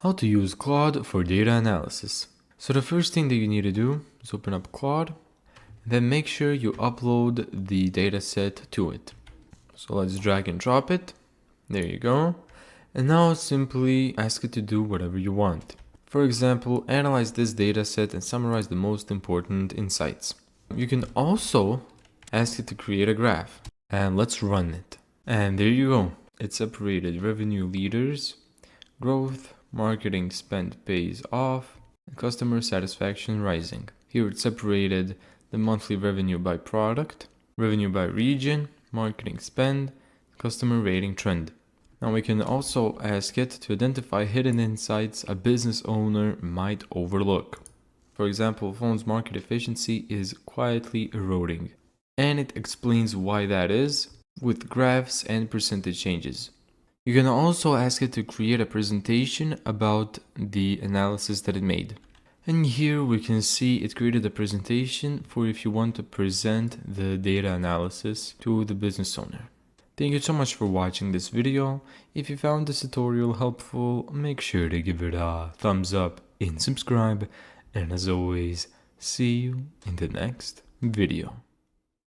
How to use Claude for data analysis. So the first thing that you need to do is open up Claude, then make sure you upload the data set to it. So let's drag and drop it. There you go. And now simply ask it to do whatever you want. For example, analyze this data set and summarize the most important insights. You can also ask it to create a graph, and let's run it. And there you go. It separated revenue leaders, growth, marketing spend pays off, and customer satisfaction rising. Here it separated the monthly revenue by product, revenue by region, marketing spend, customer rating trend. Now we can also ask it to identify hidden insights a business owner might overlook. For example, phone's market efficiency is quietly eroding, and it explains why that is with graphs and percentage changes. You can also ask it to create a presentation about the analysis that it made. And here we can see it created a presentation for if you want to present the data analysis to the business owner. Thank you so much for watching this video. If you found this tutorial helpful, make sure to give it a thumbs up and subscribe. And as always, see you in the next video.